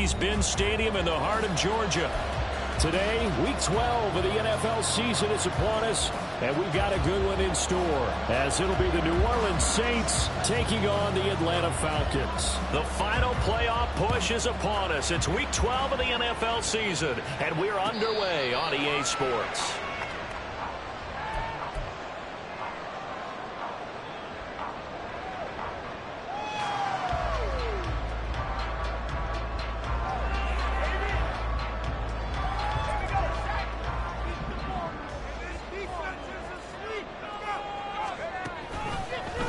Mercedes-Benz Stadium in the heart of Georgia. Today, Week 12 of the NFL season is upon us, and we've got a good one in store, as it'll be the New Orleans Saints taking on the Atlanta Falcons. The final playoff push is upon us. It's Week 12 of the NFL season, and we're underway on EA Sports.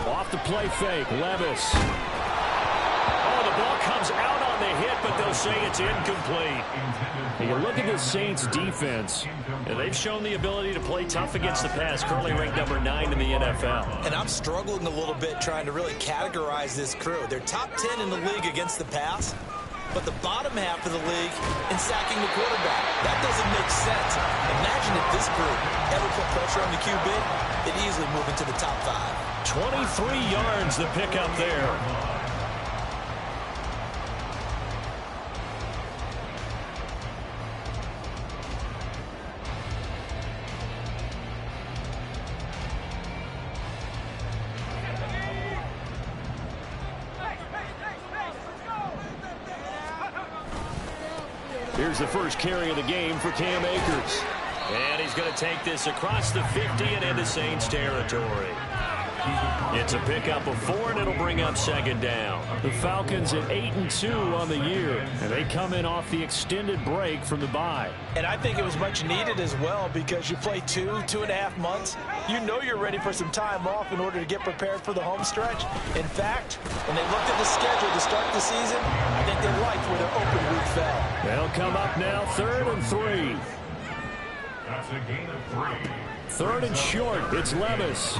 Off the play fake, Levis. Oh, the ball comes out on the hit, but they'll say it's incomplete. You look at the Saints defense, and they've shown the ability to play tough against the pass, currently ranked number 9 in the NFL. And I'm struggling a little bit trying to really categorize this crew. They're top 10 in the league against the pass, but the bottom half of the league in sacking the quarterback. That doesn't make sense. Imagine if this group ever put pressure on the QB, they'd easily move into the top 5. 23 yards the pickup there. Here's the first carry of the game for Cam Akers. And he's going to take this across the 50 and into Saints territory. It's a pickup of 4, and it'll bring up second down. The Falcons at 8-2 on the year, and they come in off the extended break from the bye. And I think it was much needed as well, because you play 2.5 months. You know you're ready for some time off in order to get prepared for the home stretch. In fact, when they looked at the schedule to start the season, I think they liked where their open week fell. They'll come up now 3rd and 3. That's a gain of 3. 3rd and short. It's Levis.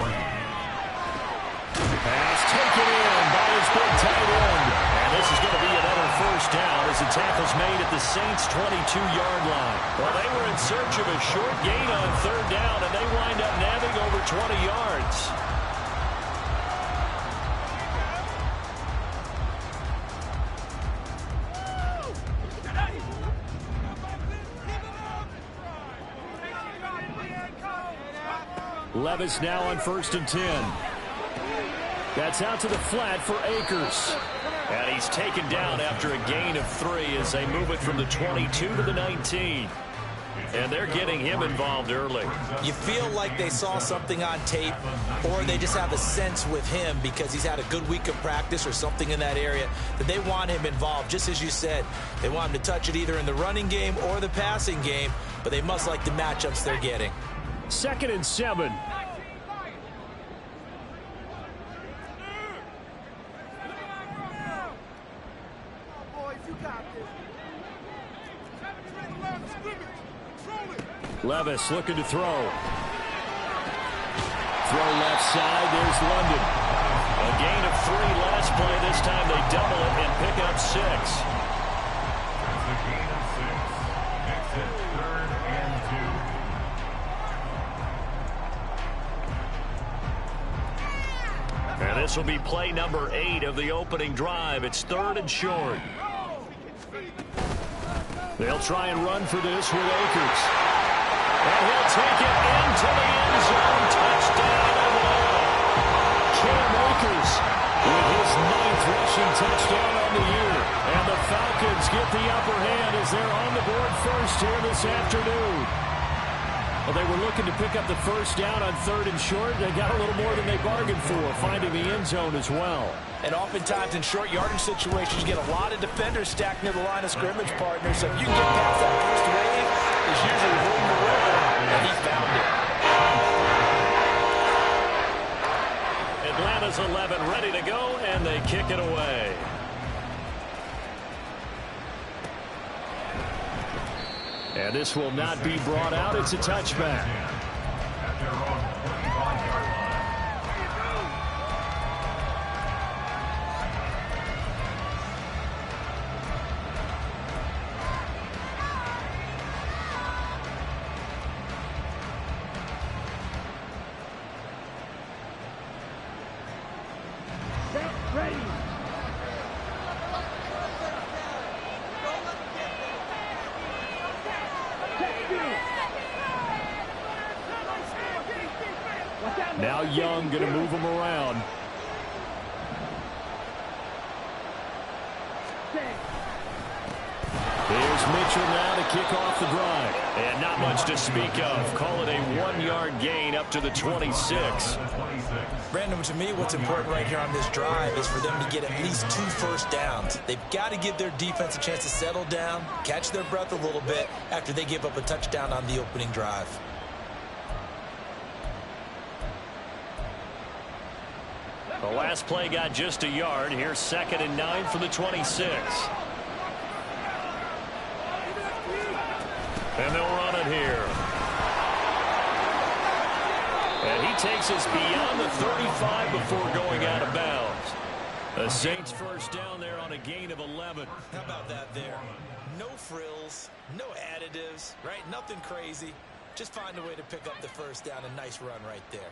Pass taken in by his big tight end. And this is going to be another first down as the tackle's made at the Saints' 22-yard line. Well, they were in search of a short gain on 3rd down, and they wind up nabbing over 20 yards. Levis now on 1st and 10. That's out to the flat for Akers. And he's taken down after a gain of 3 as they move it from the 22 to the 19. And they're getting him involved early. You feel like they saw something on tape, or they just have a sense with him because he's had a good week of practice or something in that area that they want him involved. Just as you said, they want him to touch it either in the running game or the passing game, but they must like the matchups they're getting. 2nd and 7. Levis looking to throw. Throw left side. There's London. A gain of 3 last play. This time they double it and pick up 6. That's a gain of 6. Makes it 3rd and 2. And this will be play number 8 of the opening drive. It's 3rd and short. They'll try and run for this with Akers. And he'll take it into the end zone. Touchdown, Atlanta. Cam Akers with his 9th rushing touchdown on the year. And the Falcons get the upper hand as they're on the board first here this afternoon. Well, they were looking to pick up the first down on 3rd and short. They got a little more than they bargained for, finding the end zone as well. And oftentimes in short yardage situations, you get a lot of defenders stacked near the line of scrimmage, partner. So if you can get past that first wave, there's usually room to river, and he found it. Atlanta's 11 ready to go, and they kick it away. And this will not be brought out. It's a touchback. At their own 25-yard line. Ready. Now Young going to move him around. Here's Mitchell now to kick off the drive. And not much to speak of. Call it a 1-yard gain up to the 26. Brandon, to me, what's important right here on this drive is for them to get at least 2 first downs. They've got to give their defense a chance to settle down, catch their breath a little bit after they give up a touchdown on the opening drive. The last play got just a yard. Here's 2nd and 9 for the 26. And they'll run it here. And he takes us beyond the 35 before going out of bounds. The Saints first down there on a gain of 11. How about that there? No frills, no additives, right? Nothing crazy. Just find a way to pick up the first down. A nice run right there.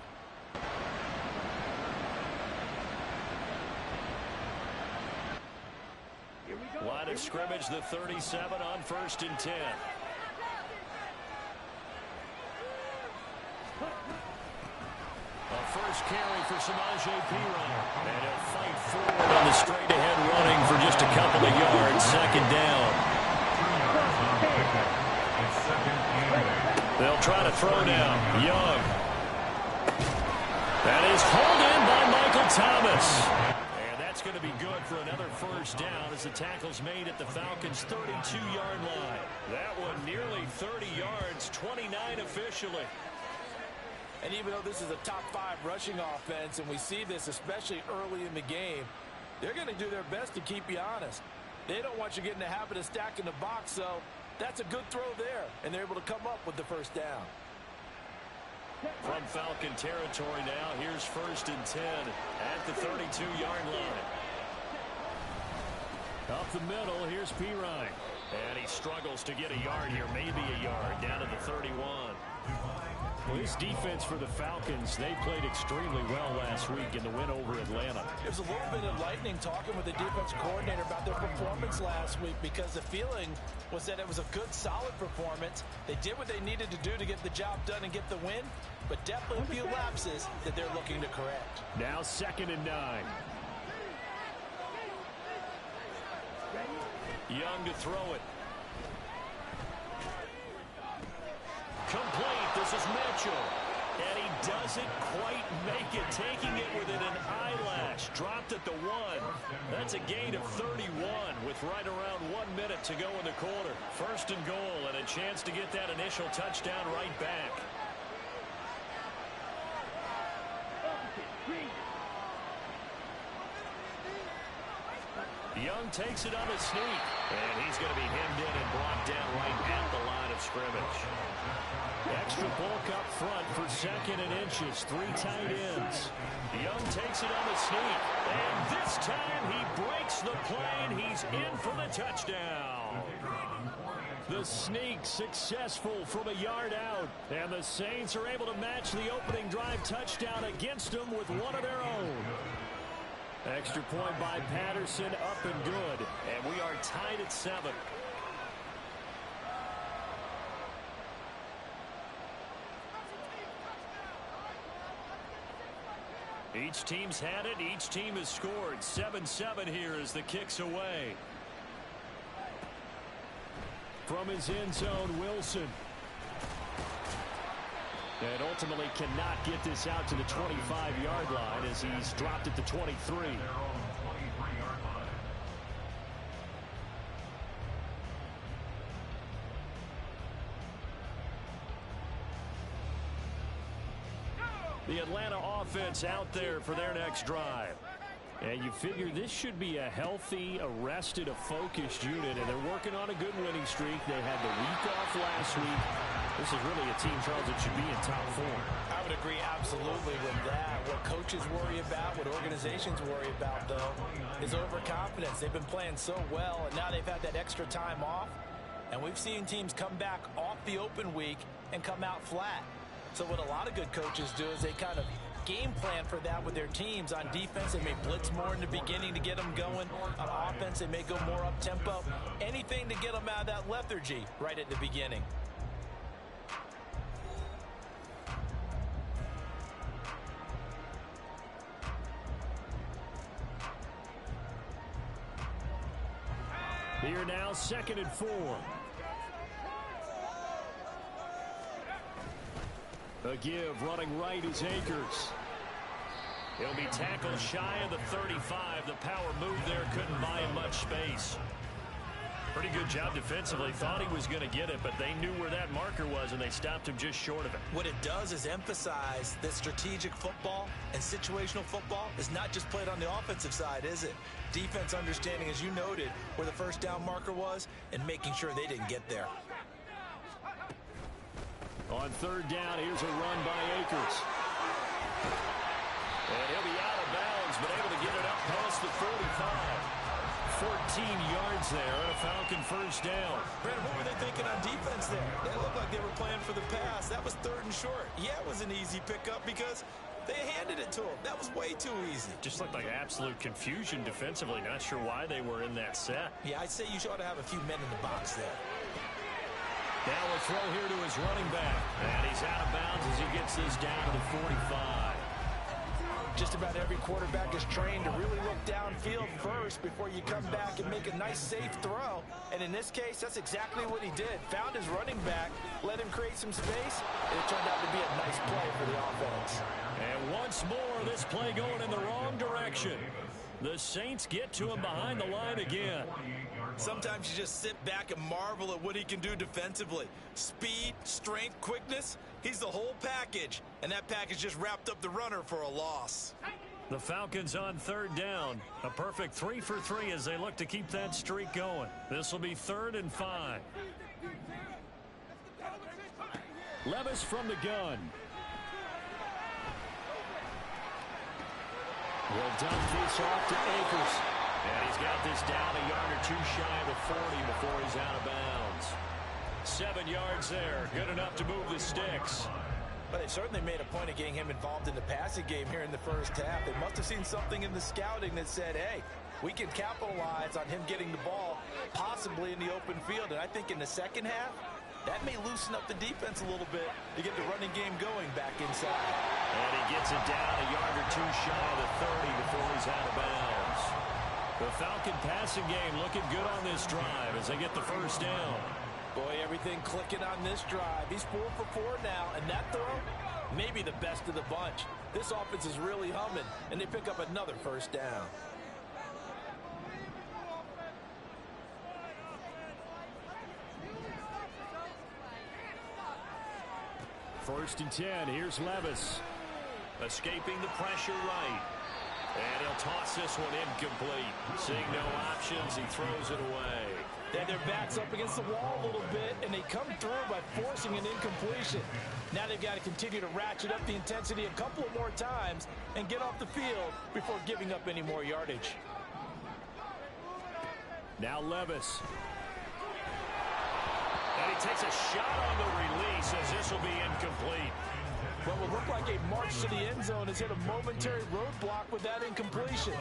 Line of scrimmage, the 37 on 1st and 10. A first carry for Samaje Perine. And he'll fight forward on the straight-ahead running for just a couple of yards. 2nd down. They'll try to throw down. Young. That is hauled in by Michael Thomas. And that's going to be good for another first down as the tackle's made at the Falcons' 32-yard line. That one nearly 30 yards, 29 officially. And even though this is a top 5 rushing offense, and we see this especially early in the game, they're going to do their best to keep you honest. They don't want you getting the habit of stacking the box, so that's a good throw there, and they're able to come up with the first down. From Falcon territory now, here's 1st and 10 at the 32-yard line. Up the middle, here's Perine. And he struggles to get a yard here, maybe a yard, down to the 31. Well, this defense for the Falcons, they played extremely well last week in the win over Atlanta. It was a little bit enlightening talking with the defense coordinator about their performance last week, because the feeling was that it was a good, solid performance. They did what they needed to do to get the job done and get the win, but definitely a few lapses that they're looking to correct. Now 2nd and 9. Young to throw it. Complete. This is Mitchell. And he doesn't quite make it, taking it within an eyelash. Dropped at the 1. That's a gain of 31 with right around 1 minute to go in the quarter. 1st and goal, and a chance to get that initial touchdown right back. Young takes it on a sneak. And he's going to be hemmed in and brought down right at the line of scrimmage. Extra bulk up front for 2nd and inches. 3 tight ends. Young takes it on the sneak. And this time he breaks the play, and he's in for the touchdown. The sneak successful from a yard out. And the Saints are able to match the opening drive touchdown against them with one of their own. Extra point by Patterson, up and good. And we are tied at 7. Each team's had it. Each team has scored. 7-7 here as the kick's away. From his end zone, Wilson. And ultimately cannot get this out to the 25-yard line as he's dropped at the 23. The Atlanta offense out there for their next drive. And you figure this should be a healthy, a focused unit, and they're working on a good winning streak. They had the week off last week. This is really a team, Charles, that should be in top form. I would agree absolutely with that. What coaches worry about, what organizations worry about, though, is overconfidence. They've been playing so well, and now they've had that extra time off. And we've seen teams come back off the open week and come out flat. So what a lot of good coaches do is they kind of game plan for that with their teams. On defense, they may blitz more in the beginning to get them going. On offense, they may go more up-tempo. Anything to get them out of that lethargy right at the beginning. Here now, 2nd and 4. A give, running right is Akers. He'll be tackled shy of the 35. The power move there couldn't buy him much space. Pretty good job defensively. Thought he was going to get it, but they knew where that marker was, and they stopped him just short of it. What it does is emphasize that strategic football and situational football is not just played on the offensive side, is it? Defense understanding, as you noted, where the first down marker was and making sure they didn't get there. On 3rd down, here's a run by Akers. And he'll be out of bounds, but able to get it up past the 45. 14 yards there and a Falcon first down. Brandon, what were they thinking on defense there? They looked like they were playing for the pass. That was 3rd and short. Yeah, it was an easy pickup because they handed it to him. That was way too easy. Just looked like absolute confusion defensively. Not sure why they were in that set. Yeah, I'd say you ought to have a few men in the box there. Now a throw here to his running back. And he's out of bounds as he gets this down to the 45. Just about every quarterback is trained to really look downfield first before you come back and make a nice, safe throw. And in this case, that's exactly what he did. Found his running back, let him create some space, and it turned out to be a nice play for the offense. And once more, this play going in the wrong direction. The Saints get to him behind the line again. Sometimes you just sit back and marvel at what he can do defensively. Speed, strength, quickness. He's the whole package. And that package just wrapped up the runner for a loss. The Falcons on 3rd down. A perfect 3 for 3 as they look to keep that streak going. This will be 3rd and 5. Levis from the gun. Will dump this off to Akers. And he's got this down a yard or 2 shy of the 40 before he's out of bounds. 7 yards there. Good enough to move the sticks. But they certainly made a point of getting him involved in the passing game here in the first half. They must have seen something in the scouting that said, hey, we can capitalize on him getting the ball possibly in the open field. And I think in the second half, that may loosen up the defense a little bit to get the running game going back inside. And he gets it down a yard or 2 shy of the 30 before he's out of bounds. The Falcon passing game looking good on this drive as they get the first down. Boy, everything clicking on this drive. He's 4 for 4 now, and that throw, maybe the best of the bunch. This offense is really humming, and they pick up another first down. First and 10, here's Levis. Escaping the pressure right. And he'll toss this one incomplete. Seeing no options, he throws it away. They had their backs up against the wall a little bit, and they come through by forcing an incompletion. Now they've got to continue to ratchet up the intensity a couple of more times and get off the field before giving up any more yardage. Now Levis. And he takes a shot on the release as this will be incomplete. What will look like a march to the end zone has hit a momentary roadblock with that incompletion.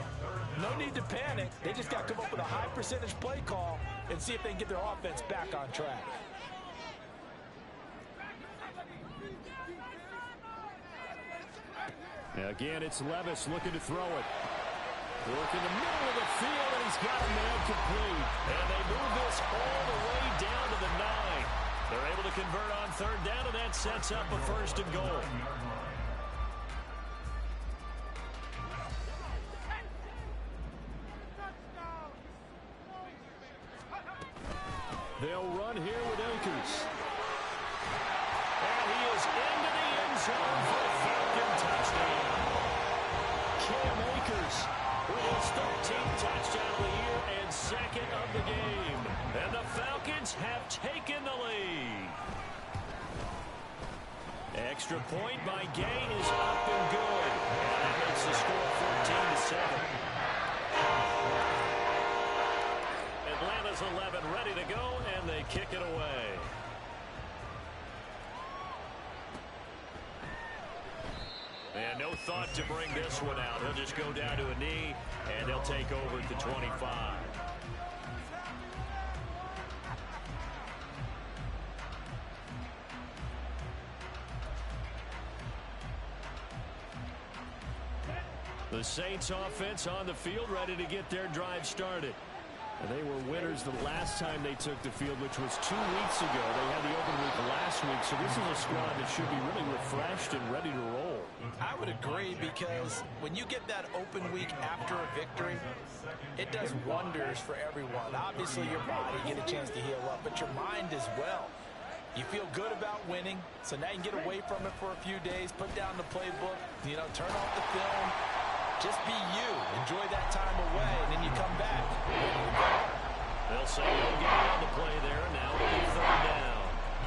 No need to panic. They just got to come up with a high percentage play call and see if they can get their offense back on track. Now again, it's Levis looking to throw it. Work in the middle of the field, and he's got a man complete. And they move this all the way down to the 9. They're able to convert on 3rd down, and that sets up a 1st and goal. They'll run here with Akers. And he is into the end zone for a Falcon touchdown. Cam Akers with his 13th touchdown of the year and 2nd of the game. And the Falcons have taken the lead. Extra point by Gay is up and good. And that makes the score 14-7. Atlanta's 11 ready to go, and they kick it away. And no thought to bring this one out. He'll just go down to a knee, and they'll take over at the 25. The Saints offense on the field ready to get their drive started. And they were winners the last time they took the field, which was 2 weeks ago. They had the open week last week, so this is a squad that should be really refreshed and ready to roll. I would agree, because when you get that open week after a victory, it does wonders for everyone. Obviously, your body, you get a chance to heal up, but your mind as well. You feel good about winning, so now you can get away from it for a few days, put down the playbook, turn off the film. Just be you. Enjoy that time away, and then you come back. They'll say no gain on the play there. Now it'll be third down.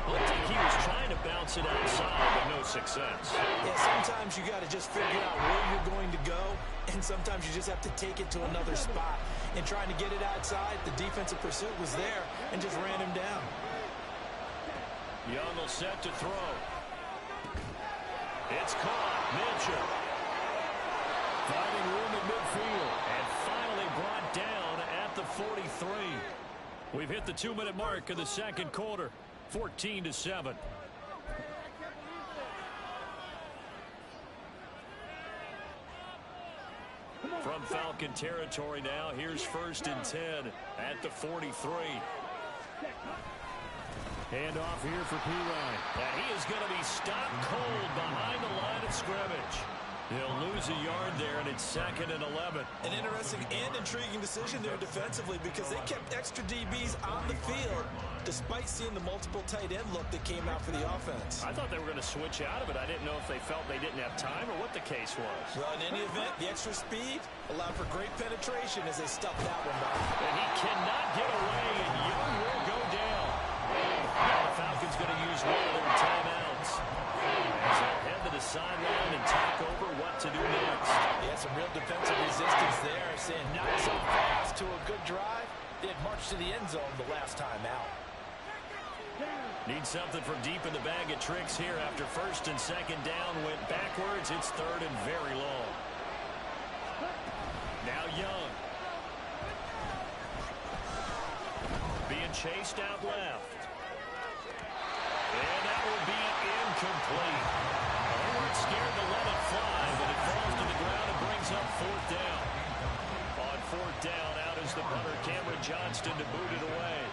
Looked like he was trying to bounce it outside, but no success. Yeah, sometimes you got to just figure out where you're going to go, and sometimes you just have to take it to another spot. And trying to get it outside, the defensive pursuit was there and just ran him down. Young will set to throw. It's caught. Mitchell. Finding room in midfield, and finally brought down at the 43. We've hit the 2-minute mark of the second quarter, 14-7. From Falcon territory now, here's 1st and 10 at the 43. Hand off here for Pirine. And he is going to be stopped cold behind the line of scrimmage. He'll lose a yard there, and it's 2nd and 11. An interesting and intriguing decision there defensively, because they kept extra DBs on the field despite seeing the multiple tight end look that came out for the offense. I thought they were going to switch out of it. I didn't know if they felt they didn't have time or what the case was. Well, in any event, the extra speed allowed for great penetration as they stuffed that one back. And he cannot get away, and Young will go down. Now the Falcons going to use one of their timeouts as they'll head to the sideline and talk over what to do next. Yeah, some real defensive resistance there, saying not so fast to a good drive. They had marched to the end zone the last time out. Need something from deep in the bag of tricks here after 1st and 2nd down went backwards. It's 3rd and very long. Now Young. Being chased out left. And that will be incomplete. They weren't scared to let it fly, but it falls to the ground and brings up 4th down. On 4th down, out is the punter, Cameron Johnston, to boot it away.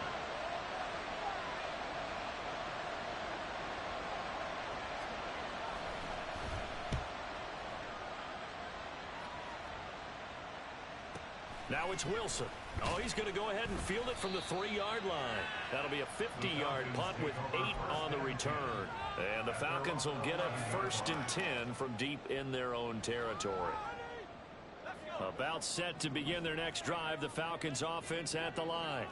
Now it's Wilson. Oh, he's going to go ahead and field it from the 3-yard line. That'll be a 50-yard punt with 8 on the return. And the Falcons will get up 1st and 10 from deep in their own territory. About set to begin their next drive, the Falcons offense at the line.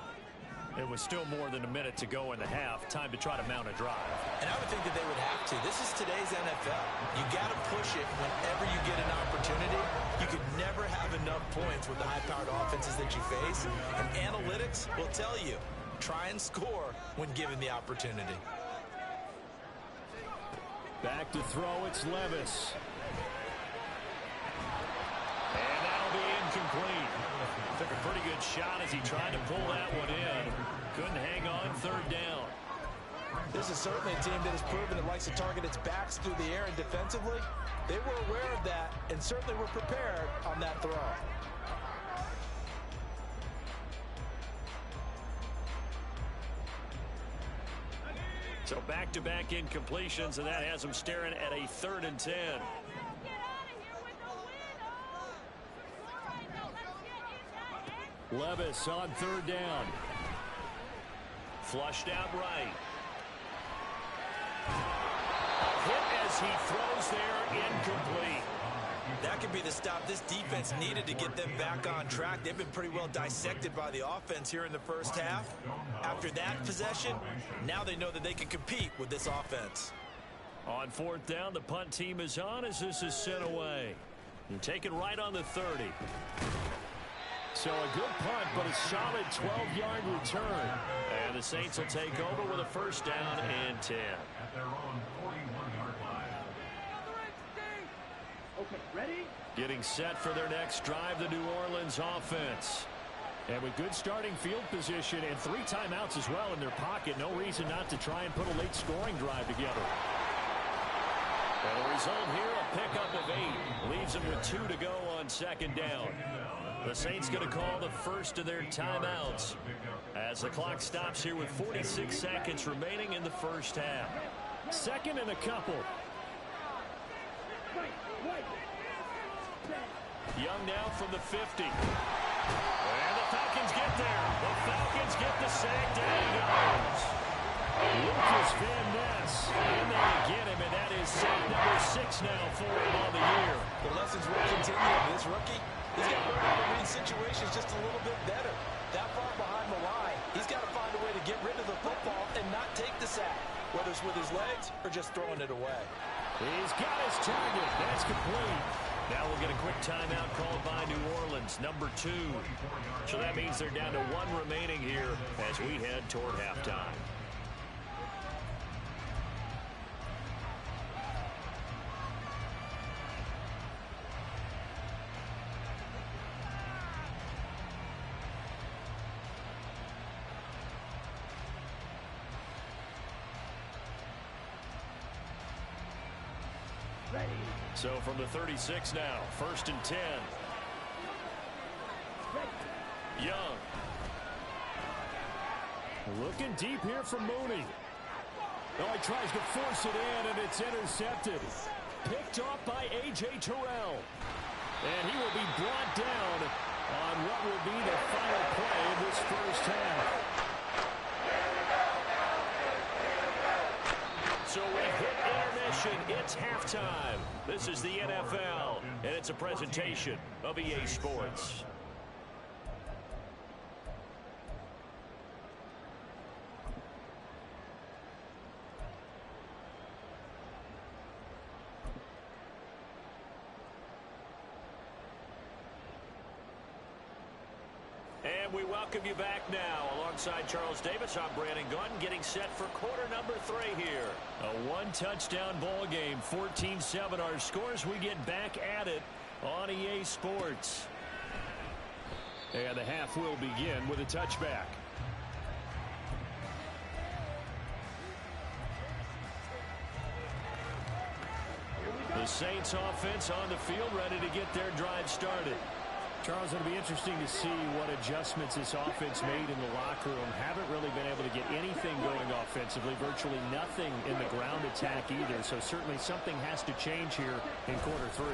It was still more than a minute to go in the half. Time to try to mount a drive. And I would think that they would have to. This is today's NFL. You got to push it whenever you get an opportunity. You could never have enough points with the high-powered offenses that you face. And analytics will tell you, try and score when given the opportunity. Back to throw, it's Levis. And that'll be incomplete. Took a pretty good shot as he tried to pull that one in. Couldn't hang on 3rd down. This is certainly a team that has proven it likes to target its backs through the air, and defensively, they were aware of that and certainly were prepared on that throw. So back-to-back incompletions, and that has them staring at a 3rd and 10. Levis on 3rd down. Flushed out right. Hit as he throws there, incomplete. That could be the stop this defense needed to get them back on track. They've been pretty well dissected by the offense here in the first half. After that possession, now they know that they can compete with this offense. On 4th down, the punt team is on as this is sent away. And taken right on the 30. So a good punt, but a solid 12-yard return. And the Saints will take over with a 1st down and 10. At their own 41-yard line. Okay, ready? Getting set for their next drive, the New Orleans offense. And with good starting field position and 3 timeouts as well in their pocket, no reason not to try and put a late scoring drive together. And the result here, a pickup of 8. Leaves them with 2 to go on 2nd down. The Saints going to call the first of their timeouts as the clock stops here with 46 seconds remaining in the first half. Second and a couple. Young now from the 50. And the Falcons get there. The Falcons get the sack. Down he goes. Lucas Van Ness. And they get him, and that is sack number 6 now for him on the year. The lessons will continue. This rookie, he's got to learn how to read situations just a little bit better. That far behind the line, he's got to find a way to get rid of the football and not take the sack, whether it's with his legs or just throwing it away. He's got his target. That's complete. Now we'll get a quick timeout called by New Orleans, number 2. So that means they're down to 1 remaining here as we head toward halftime. So from the 36 now, 1st and 10. Young. Looking deep here from Mooney. Oh, he tries to force it in, and it's intercepted. Picked off by A.J. Terrell. And he will be brought down on what will be the final play of this first half. So we hit intermission. It's halftime. This is the NFL, and it's a presentation of EA Sports. And we welcome you back now. Alongside Charles Davis, I'm Brandon Gaudin, getting set for quarter number 3 here. A 1-touchdown ball game, 14-7 our scores. We get back at it on EA Sports. And the half will begin with a touchback. The Saints offense on the field, ready to get their drive started. Charles, it'll be interesting to see what adjustments this offense made in the locker room. Haven't really been able to get anything going offensively, virtually nothing in the ground attack either. So certainly something has to change here in quarter 3.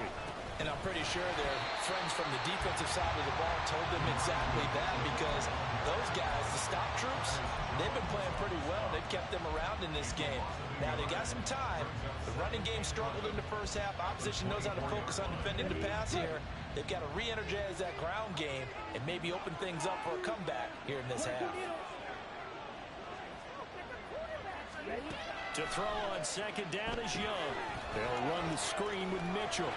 And I'm pretty sure their friends from the defensive side of the ball told them exactly that, because those guys, the stop troops, they've been playing pretty well. They've kept them around in this game. Now, they got some time. The running game struggled in the first half. Opposition knows how to focus on defending the pass here. They've got to re-energize that ground game and maybe open things up for a comeback here in this half. To throw on second down is Young. They'll run the screen with Mitchell.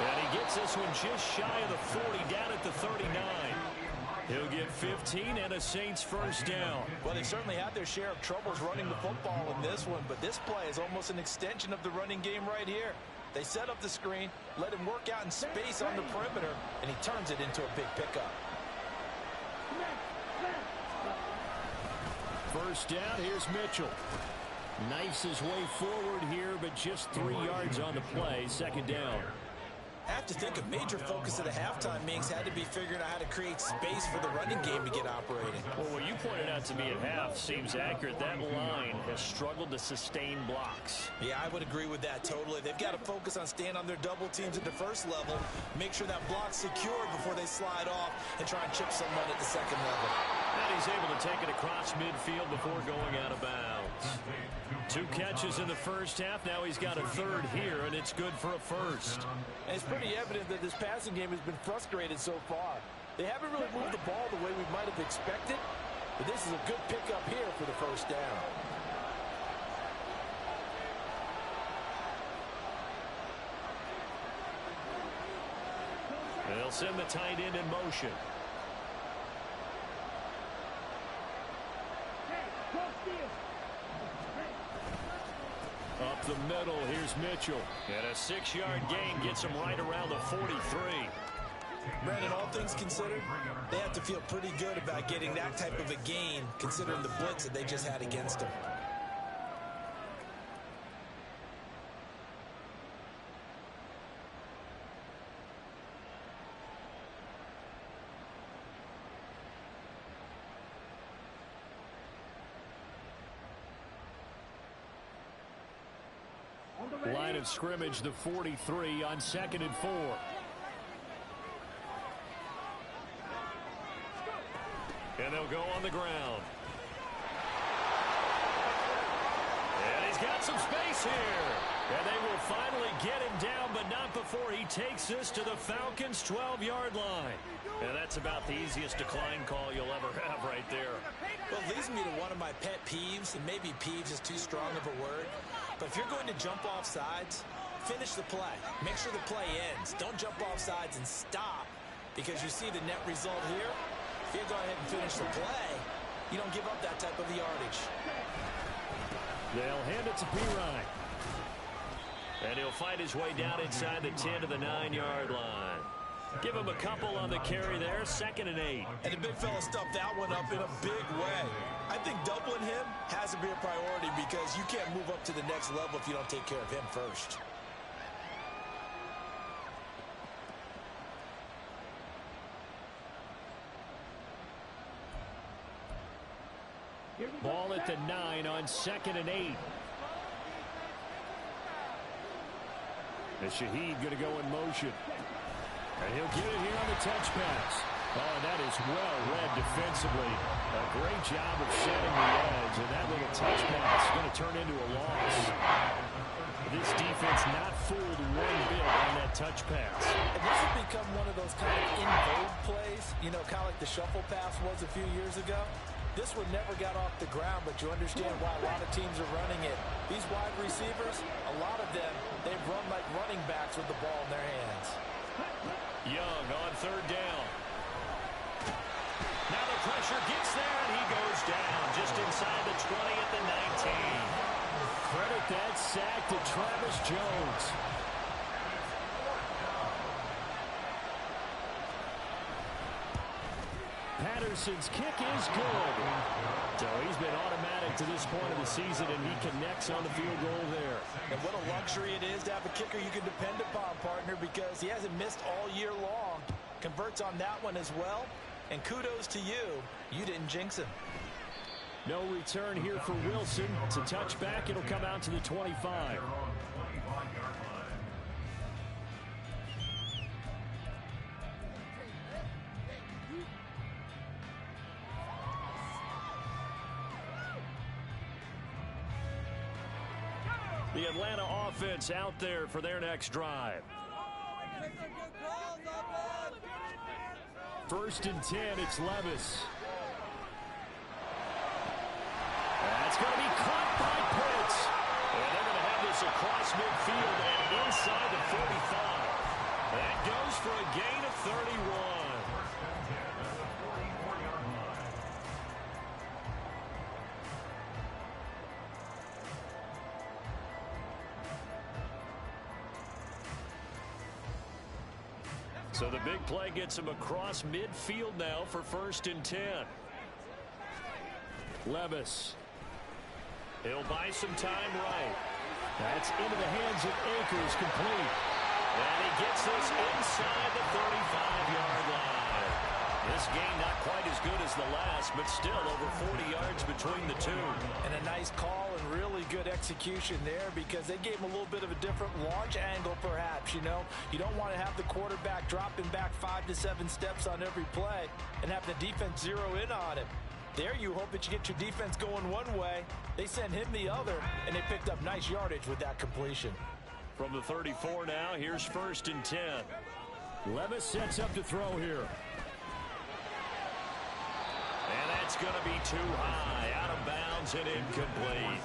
And he gets this one just shy of the 40, down at the 39. He'll get 15 and a Saints first down. Well, they certainly had their share of troubles running the football in this one, but this play is almost an extension of the running game right here. They set up the screen, let him work out in space on the perimeter, and he turns it into a big pickup. First down, here's Mitchell. Knifes his way forward here, but just 3 yards on the play. Second down. I have to think a major focus of the halftime meetings had to be figuring out how to create space for the running game to get operating. Well, what you pointed out to me at half seems accurate. That line has struggled to sustain blocks. Yeah, I would agree with that totally. They've got to focus on staying on their double teams at the first level, make sure that block's secured before they slide off and try and chip someone at the second level. And he's able to take it across midfield before going out of bounds. 2 catches in the first half. Now he's got a third here, and it's good for a first. And it's pretty evident that this passing game has been frustrated so far. They haven't really moved the ball the way we might have expected, but this is a good pickup here for the first down. They'll send the tight end in motion. Up the middle, here's Mitchell. And a 6-yard gain gets him right around the 43. Brandon, all things considered, they have to feel pretty good about getting that type of a gain, considering the blitz that they just had against them. Line of scrimmage, the 43 on 2nd and 4. And they'll go on the ground. And he's got some space here. And they will finally get him down, but not before he takes this to the Falcons' 12-yard line. And that's about the easiest decline call you'll ever have right there. Well, it leads me to one of my pet peeves, and maybe peeves is too strong of a word. But if you're going to jump off sides, finish the play. Make sure the play ends. Don't jump off sides and stop, because you see the net result here. If you go ahead and finish the play, you don't give up that type of yardage. They'll hand it to Pirine. And he'll fight his way down inside the 10 to the 9-yard line. Give him a couple on the carry there, 2nd and 8. And the big fella stuffed that one up in a big way. I think doubling him has to be a priority because you can't move up to the next level if you don't take care of him first. Ball at the 9 on 2nd and 8. And Shaheed going to go in motion. And he'll get it here on the touch pass. Oh, that is well read defensively. A great job of shedding the edge, and that little touch pass is going to turn into a loss. This defense not fooled one bit on that touch pass. And this has become one of those kind of in-vogue plays, you know, kind of like the shuffle pass was a few years ago. This one never got off the ground, but you understand why a lot of teams are running it. These wide receivers, a lot of them, they've run like running backs with the ball in their hands. Young on 3rd down. Now the pressure gets there, and he goes down just inside the 20 at the 19. Credit that sack to Travis Jones. Patterson's kick is good. So he's been automatic to this point of the season, and he connects on the field goal there. And what a luxury it is to have a kicker you can depend upon, partner, because he hasn't missed all year long. Converts on that one as well. And kudos to you. You didn't jinx him. No return here for Wilson. It's a touchback. It'll come out to the 25. The Atlanta offense out there for their next drive. 1st and 10, it's Levis. That's going to be caught by Pitts. And they're going to have this across midfield and inside the 45. That goes for a gain of 31. So the big play gets him across midfield now for 1st and 10. Levis. He'll buy some time right. That's into the hands of Akers, complete. And he gets this inside the 35-yard line. This game not quite as good as the last, but still over 40 yards between the two. And a nice call and really good execution there because they gave him a little bit of a different launch angle perhaps, you know. You don't want to have the quarterback dropping back 5 to 7 steps on every play and have the defense zero in on him. There you hope that you get your defense going one way. They sent him the other, and they picked up nice yardage with that completion. From the 34 now, here's 1st and 10. Levis sets up to throw here. And that's going to be too high, out of bounds and incomplete.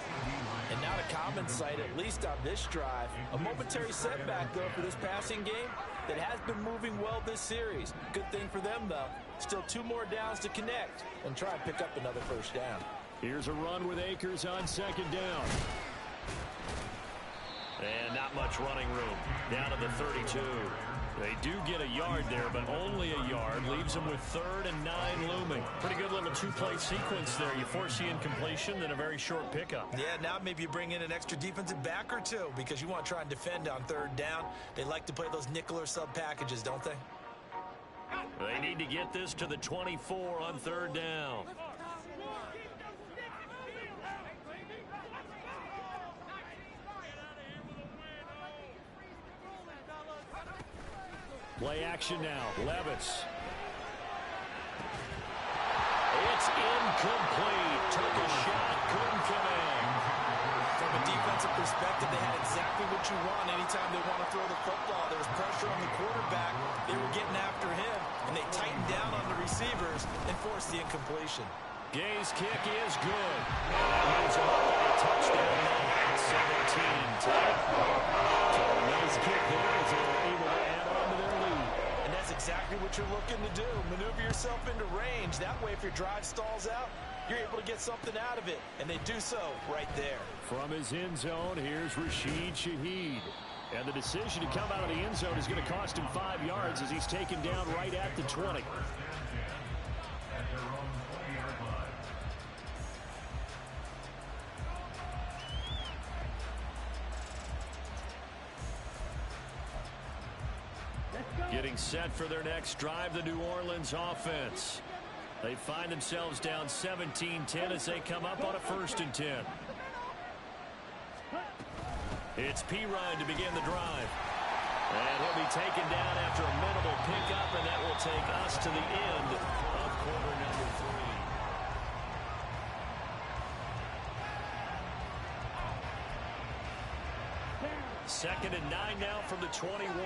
And not a common sight, at least on this drive. A momentary setback, though, for this passing game that has been moving well this series. Good thing for them, though. Still 2 more downs to connect and try and pick up another 1st down. Here's a run with Akers on 2nd down. And not much running room. Down to the 32. They do get a yard there, but only a yard. Leaves them with 3rd and 9 looming. Pretty good little 2-play sequence there. You force the incompletion, then a very short pickup. Yeah, now maybe you bring in an extra defensive back or two because you want to try and defend on 3rd down. They like to play those nickel or sub packages, don't they? They need to get this to the 24 on 3rd down. Play action now. Levis. It's incomplete. Took a shot. Couldn't come in. From a defensive perspective, they had exactly what you want anytime they want to throw the football. There was pressure on the quarterback. They were getting after him, and they tightened down on the receivers and forced the incompletion. Gay's kick is good. And that moves him up with a touchdown now at 17-10. So a nice kick there as they were able to add on to their lead. And that's exactly what you're looking to do. Maneuver yourself into range. That way, if your drive stalls out, you're able to get something out of it. And they do so right there. From his end zone, here's Rashid Shaheed. And the decision to come out of the end zone is going to cost him 5 yards as he's taken down right at the 20. Getting set for their next drive, the New Orleans offense. They find themselves down 17-10 as they come up on a 1st and 10. It's Perine to begin the drive. And he'll be taken down after a minimal pickup, and that will take us to the end of quarter number 3. 2nd and 9 now from the 21.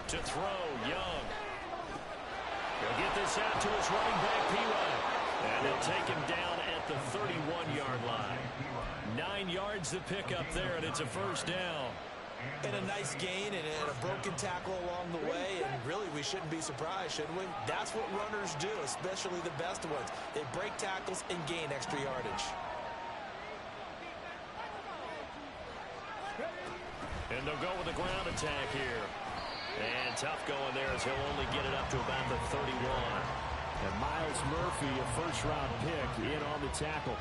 To throw, Young. He'll get this out to his running back, Perine. And they'll take him down at the 31-yard line. 9 yards to pick up there, and it's a 1st down. And a nice gain and a broken tackle along the way, and really we shouldn't be surprised, should we? That's what runners do, especially the best ones. They break tackles and gain extra yardage. And they'll go with the ground attack here. And tough going there as he'll only get it up to about the 31. And Myles Murphy, a 1st-round pick, in on the tackle.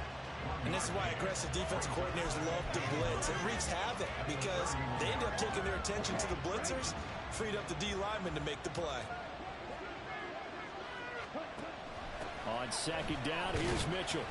And this is why aggressive defensive coordinators love to blitz. It wreaks havoc because they end up taking their attention to the blitzers, freed up the D lineman to make the play. On 2nd down, here's Mitchell.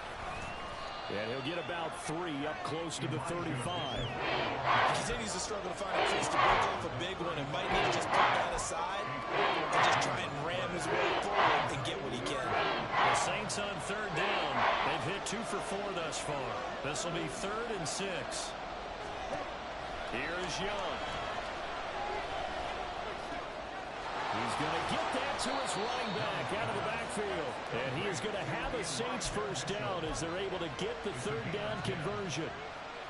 And he'll get about 3 up close to the 35. He continues to struggle to find a place to break off a big one and might need to just put that aside and just try and ram his way forward and get what he can. The Saints on 3rd down. They've hit 2 for 4 thus far. This will be 3rd and 6. Here is Young. He's going to get that to his running back out of the backfield. And he is going to have a Saints 1st down as they're able to get the 3rd down conversion.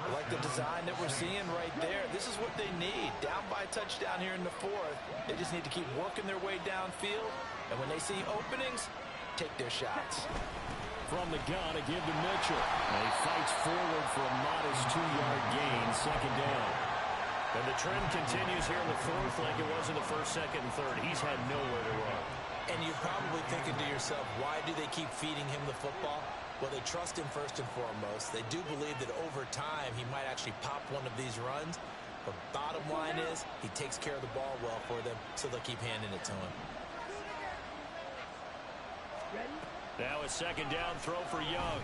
I like the design that we're seeing right there. This is what they need. Down by a touchdown here in the 4th. They just need to keep working their way downfield. And when they see openings, take their shots. From the gun, a give to Mitchell. And he fights forward for a modest 2-yard gain, 2nd down. And the trend continues here in the 4th like it was in the 1st, 2nd, and 3rd. He's had nowhere to run. And you're probably thinking to yourself, why do they keep feeding him the football? Well, they trust him first and foremost. They do believe that over time he might actually pop one of these runs. But bottom line is, he takes care of the ball well for them, so they'll keep handing it to him. Now a 2nd down throw for Young.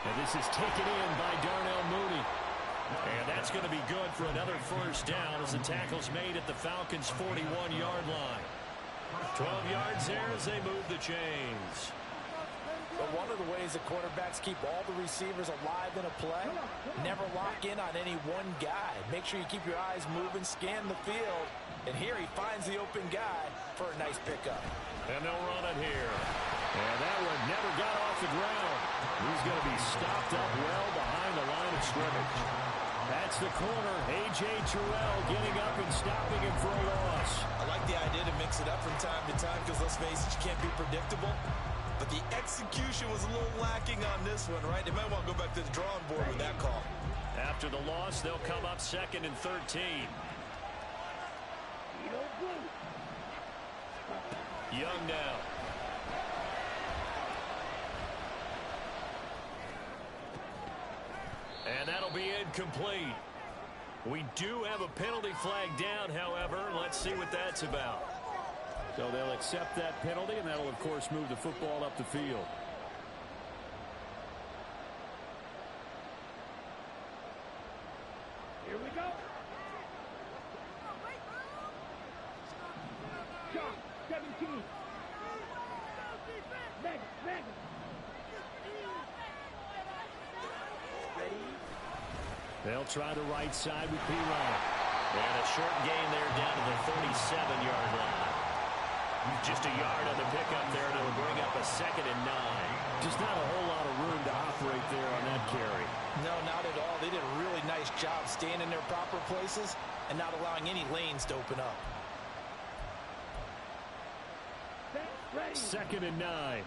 And this is taken in by Darnell Mooney. And that's going to be good for another 1st down as the tackle's made at the Falcons' 41-yard line. 12 yards there as they move the chains. But one of the ways that quarterbacks keep all the receivers alive in a play, never lock in on any one guy. Make sure you keep your eyes moving, scan the field. And here he finds the open guy for a nice pickup. And they'll run it here. And that one never got off the ground. He's going to be stopped up well behind the line of scrimmage. That's the corner, A.J. Terrell getting up and stopping him for a loss. I like the idea to mix it up from time to time because, let's face it, you can't be predictable. But the execution was a little lacking on this one, right? They might want to go back to the drawing board with that call. After the loss, they'll come up 2nd and 13. Young now. And that'll be incomplete. We do have a penalty flag down, however. Let's see what that's about. So they'll accept that penalty, and that'll, of course, move the football up the field. They'll try the right side with P-Ryan. And a short gain there down to the 37-yard line. Just a yard on the pickup there, and it'll bring up a 2nd and 9. Just not a whole lot of room to operate there on that carry. No, not at all. They did a really nice job staying in their proper places and not allowing any lanes to open up. 2nd and 9.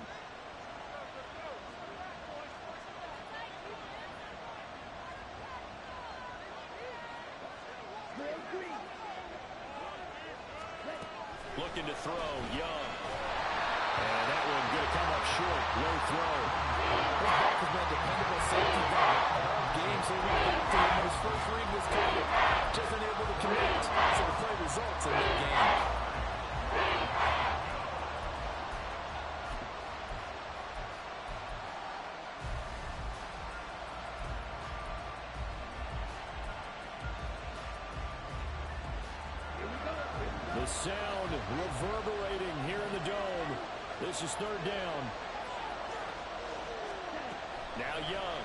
Looking to throw, Young. And that one going to come up short. Low throw. His back has been a dependable safety valve all game, so we got to him when his first read was covered. Just unable to connect, so the play results in that game. The sound reverberating here in the dome. This is 3rd down. Now Young.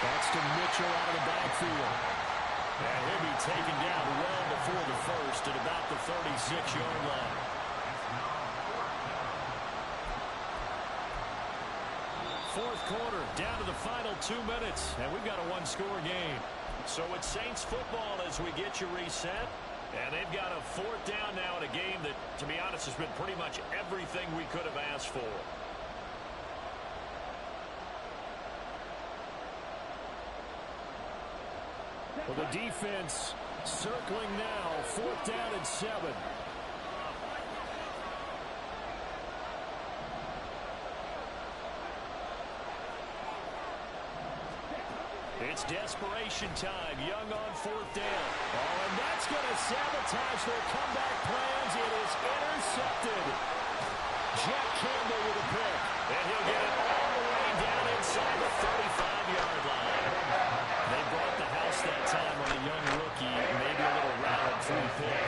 That's to Mitchell out of the backfield. And he'll be taken down well before the first at about the 36-yard line. Fourth quarter, down to the final 2 minutes, and we've got a one-score game. So it's Saints football as we get you reset. And they've got a 4th down now in a game that, to be honest, has been pretty much everything we could have asked for. Well, the defense circling now, 4th down and 7. It's desperation time. Young on 4th down. Oh, and that's going to sabotage their comeback plans. It is intercepted. Jack Campbell with a pick. And he'll get it all the way down inside the 35-yard line. They brought the house that time on a young rookie. Maybe a little rattled through the pick.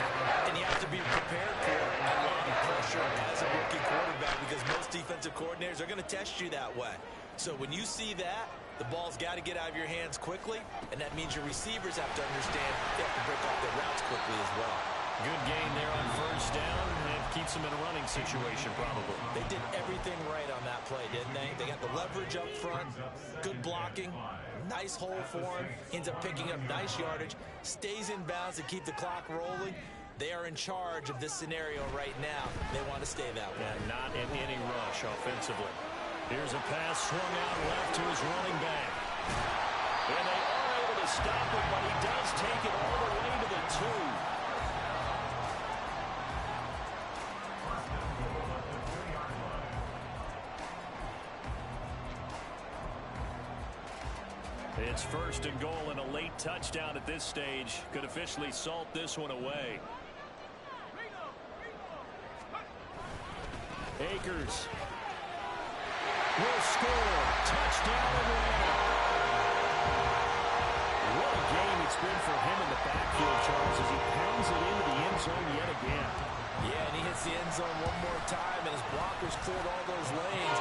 And you have to be prepared for a lot of pressure as a rookie quarterback because most defensive coordinators are going to test you that way. So when you see that, the ball's got to get out of your hands quickly, and that means your receivers have to understand they have to break off their routes quickly as well. Good gain there on 1st down, and keeps them in a running situation probably. They did everything right on that play, didn't they? They got the leverage up front, good blocking, nice hole for him, ends up picking up nice yardage, stays in bounds to keep the clock rolling. They are in charge of this scenario right now. They want to stay that way. And not in any rush offensively. Here's a pass swung out left to his running back. And they are able to stop him, but he does take it all the way to the 2. It's 1st and goal, and a late touchdown at this stage could officially salt this one away. Akers will score. Touchdown Atlanta. What a game it's been for him in the backfield, Charles, as he pounds it into the end zone yet again. Yeah, and he hits the end zone one more time, and his blockers cleared all those lanes.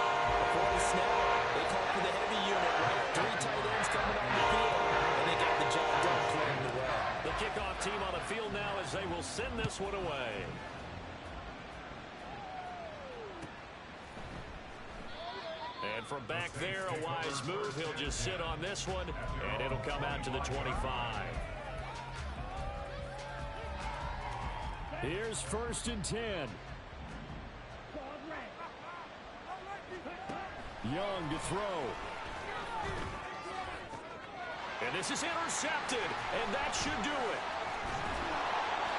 Before the snap, they called for the heavy unit, right? 3 tight ends coming on the field, and they got the job done clearing the way. The kickoff team on the field now as they will send this one away. And from back there, a wise move. He'll just sit on this one, and it'll come out to the 25. Here's 1st and 10. Young to throw. And this is intercepted, and that should do it.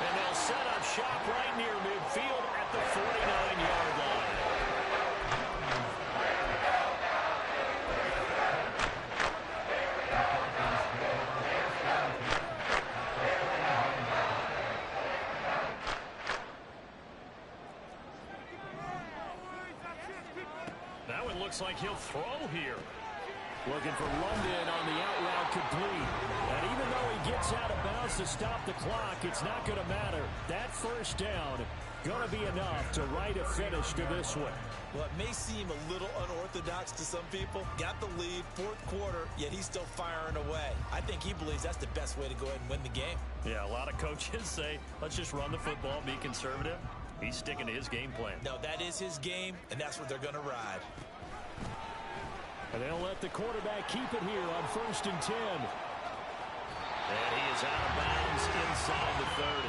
And they'll set up shop right near midfield at the 49-yard line. Looks like he'll throw here. Looking for London on the out route complete. And even though he gets out of bounds to stop the clock, it's not going to matter. That first down going to be enough to write a finish to this one. Well, it may seem a little unorthodox to some people. Got the lead, fourth quarter, yet he's still firing away. I think he believes that's the best way to go ahead and win the game. Yeah, a lot of coaches say, let's just run the football, be conservative. He's sticking to his game plan. No, that is his game, and that's what they're going to ride. And they'll let the quarterback keep it here on 1st and 10. And he is out of bounds inside the 30.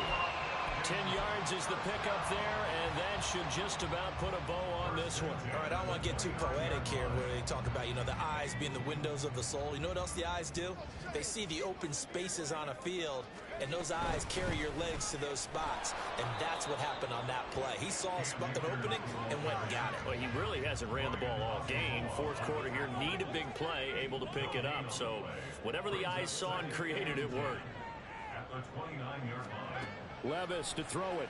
10 yards is the pickup there, and that should just about put a bow on this one. All right, I don't want to get too poetic here where they talk about, the eyes being the windows of the soul. You know what else the eyes do? They see the open spaces on a field, and those eyes carry your legs to those spots, and that's what happened on that play. He saw an opening and went and got it. Well, he really hasn't ran the ball all game. Fourth quarter here, need a big play, able to pick it up. So whatever the eyes saw and created, it worked. At the 29-yard line. Levis to throw it.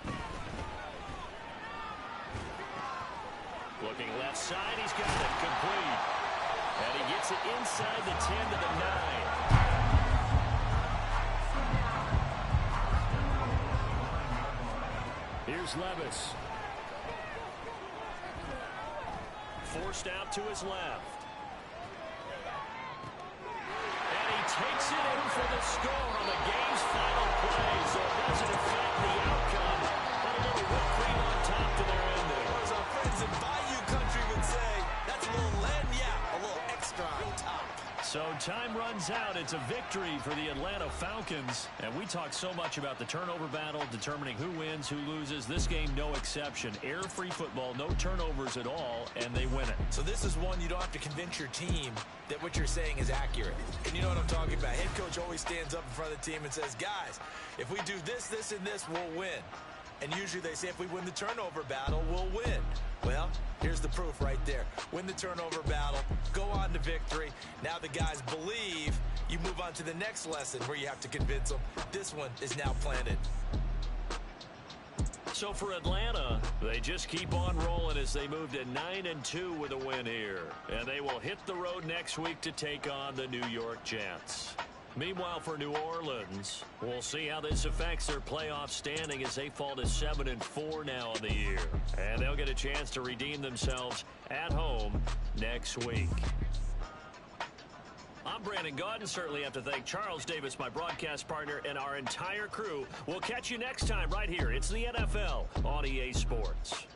Looking left side, he's got it complete. And he gets it inside the 10 to the 9. Here's Levis. Forced out to his left. And he takes it in for the score on the game's final play. So it doesn't affect the outcome, but a little whipped cream on top to their end there. As our friends in Bayou Country would say, that's a little lagniappe, a little extra on top. So time runs out. It's a victory for the Atlanta Falcons. And we talk so much about the turnover battle, determining who wins, who loses. This game, no exception. Error-free football, no turnovers at all, and they win it. So this is one you don't have to convince your team that what you're saying is accurate. And you know what I'm talking about. Head coach always stands up in front of the team and says, guys, if we do this, this, and this, we'll win. And usually they say if we win the turnover battle, we'll win. Well, here's the proof right there. Win the turnover battle, go on to victory. Now the guys believe. You move on to the next lesson where you have to convince them. This one is now planted. So for Atlanta, they just keep on rolling as they move to 9-2 with a win here. And they will hit the road next week to take on the New York Jets. Meanwhile, for New Orleans, we'll see how this affects their playoff standing as they fall to 7-4 now in the year. And they'll get a chance to redeem themselves at home next week. I'm Brandon Gaudin. Certainly have to thank Charles Davis, my broadcast partner, and our entire crew. We'll catch you next time right here. It's the NFL on EA Sports.